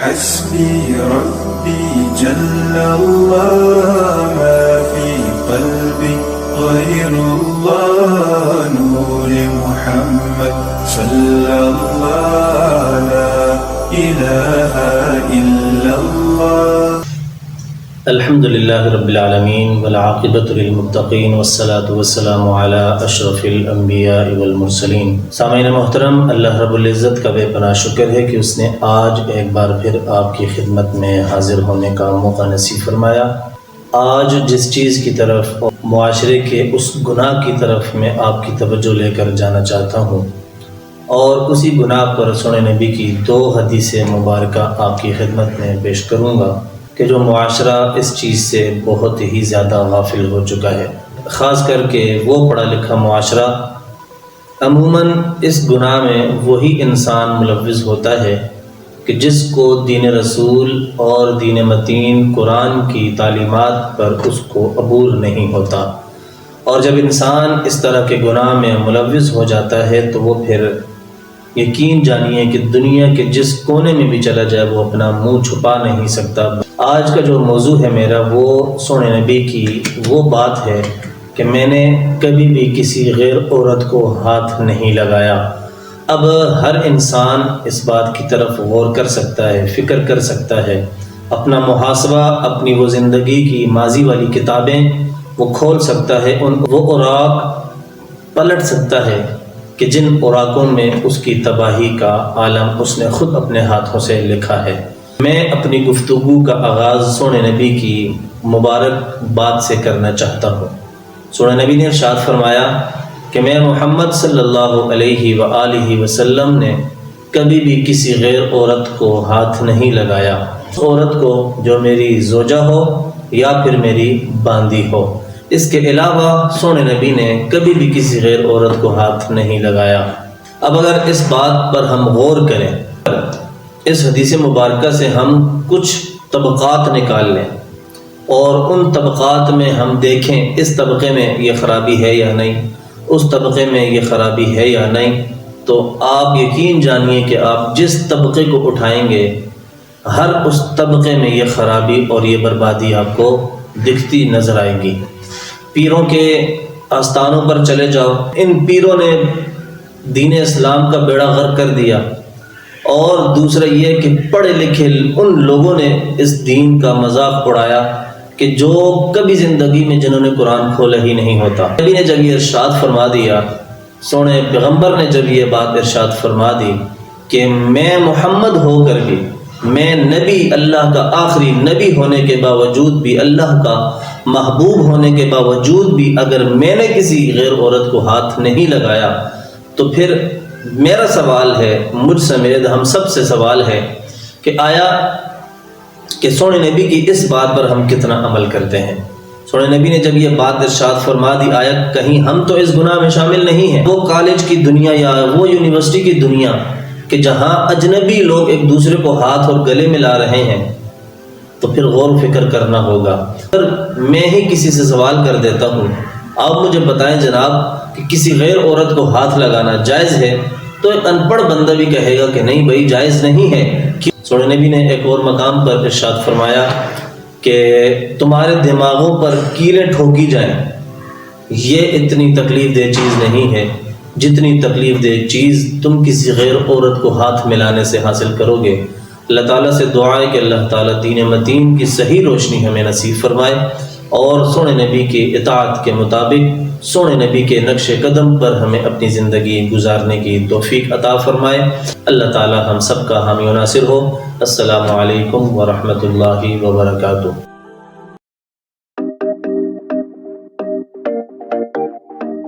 حسبي ربي جل الله ما في قلبي غير الله نور محمد صلى الله لا إله إلا الله. الحمد للہ رب العالمین والعاقبۃ للمتقین والصلاة والسلام علی اشرف الانبیاء والمرسلین. سامعین محترم، اللہ رب العزت کا بے پناہ شکر ہے کہ اس نے آج ایک بار پھر آپ کی خدمت میں حاضر ہونے کا موقع نصیب فرمایا. آج جس چیز کی طرف معاشرے کے اس گناہ کی طرف میں آپ کی توجہ لے کر جانا چاہتا ہوں، اور اسی گناہ پر سونے نبی کی 2 حدیث مبارکہ آپ کی خدمت میں پیش کروں گا کہ جو معاشرہ اس چیز سے بہت ہی زیادہ غافل ہو چکا ہے. خاص کر کے وہ پڑھا لکھا معاشرہ. عموماً اس گناہ میں وہی انسان ملوث ہوتا ہے کہ جس کو دین رسول اور دین متین قرآن کی تعلیمات پر اس کو عبور نہیں ہوتا، اور جب انسان اس طرح کے گناہ میں ملوث ہو جاتا ہے تو وہ پھر یقین جانیے کہ دنیا کے جس کونے میں بھی چلا جائے وہ اپنا منہ چھپا نہیں سکتا. آج کا جو موضوع ہے میرا، وہ سونے نبی کی وہ بات ہے کہ میں نے کبھی بھی کسی غیر عورت کو ہاتھ نہیں لگایا. اب ہر انسان اس بات کی طرف غور کر سکتا ہے، فکر کر سکتا ہے، اپنا محاسبہ، اپنی وہ زندگی کی ماضی والی کتابیں وہ کھول سکتا ہے، وہ اوراق پلٹ سکتا ہے کہ جن اوراقوں میں اس کی تباہی کا عالم اس نے خود اپنے ہاتھوں سے لکھا ہے. میں اپنی گفتگو کا آغاز سونے نبی کی مبارک بات سے کرنا چاہتا ہوں. سونے نبی نے ارشاد فرمایا کہ میں محمد صلی اللہ علیہ وآلہ وسلم نے کبھی بھی کسی غیر عورت کو ہاتھ نہیں لگایا، عورت کو جو میری زوجہ ہو یا پھر میری باندی ہو. اس کے علاوہ سونے نبی نے کبھی بھی کسی غیر عورت کو ہاتھ نہیں لگایا. اب اگر اس بات پر ہم غور کریں، اس حدیث مبارکہ سے ہم کچھ طبقات نکال لیں اور ان طبقات میں ہم دیکھیں اس طبقے میں یہ خرابی ہے یا نہیں، اس طبقے میں یہ خرابی ہے یا نہیں، تو آپ یقین جانیے کہ آپ جس طبقے کو اٹھائیں گے ہر اس طبقے میں یہ خرابی اور یہ بربادی آپ کو دکھتی نظر آئے گی. پیروں کے آستانوں پر چلے جاؤ، ان پیروں نے دین اسلام کا بیڑا غرق کر دیا. اور دوسرا یہ کہ پڑھے لکھے ان لوگوں نے اس دین کا مذاق اڑایا کہ جو کبھی زندگی میں جنہوں نے قرآن کھولا ہی نہیں ہوتا. نبی نے جب یہ ارشاد فرما دیا، سونے پیغمبر نے جب یہ بات ارشاد فرما دی کہ میں محمد ہو کر بھی، میں نبی، اللہ کا آخری نبی ہونے کے باوجود بھی، اللہ کا محبوب ہونے کے باوجود بھی اگر میں نے کسی غیر عورت کو ہاتھ نہیں لگایا، تو پھر میرا سوال ہے، مجھ سمیت ہم سب سے سوال ہے کہ آیا کہ سونے نبی کی اس بات پر ہم کتنا عمل کرتے ہیں. سونے نبی نے جب یہ بات ارشاد فرما دی، آیا کہیں ہم تو اس گناہ میں شامل نہیں ہیں؟ وہ کالج کی دنیا یا وہ یونیورسٹی کی دنیا کہ جہاں اجنبی لوگ ایک دوسرے کو ہاتھ اور گلے ملا رہے ہیں، تو پھر غور و فکر کرنا ہوگا. اگر میں ہی کسی سے سوال کر دیتا ہوں، آپ مجھے بتائیں جناب کہ کسی غیر عورت کو ہاتھ لگانا جائز ہے، تو ایک ان پڑھ بندہ بھی کہے گا کہ نہیں بھائی جائز نہیں ہے. سونے نبی نے ایک اور مقام پر ارشاد فرمایا کہ تمہارے دماغوں پر کیلیں ٹھوکی جائیں، یہ اتنی تکلیف دہ چیز نہیں ہے جتنی تکلیف دہ چیز تم کسی غیر عورت کو ہاتھ ملانے سے حاصل کرو گے. اللہ تعالیٰ سے دعا ہے کہ اللہ تعالیٰ دین متین کی صحیح روشنی ہمیں نصیب فرمائے اور سونے نبی کی اطاعت کے مطابق سونے نبی کے نقش قدم پر ہمیں اپنی زندگی گزارنے کی توفیق عطا فرمائے. اللہ تعالیٰ ہم سب کا حامی و ناصر ہو. السلام علیکم ورحمۃ اللہ وبرکاتہ.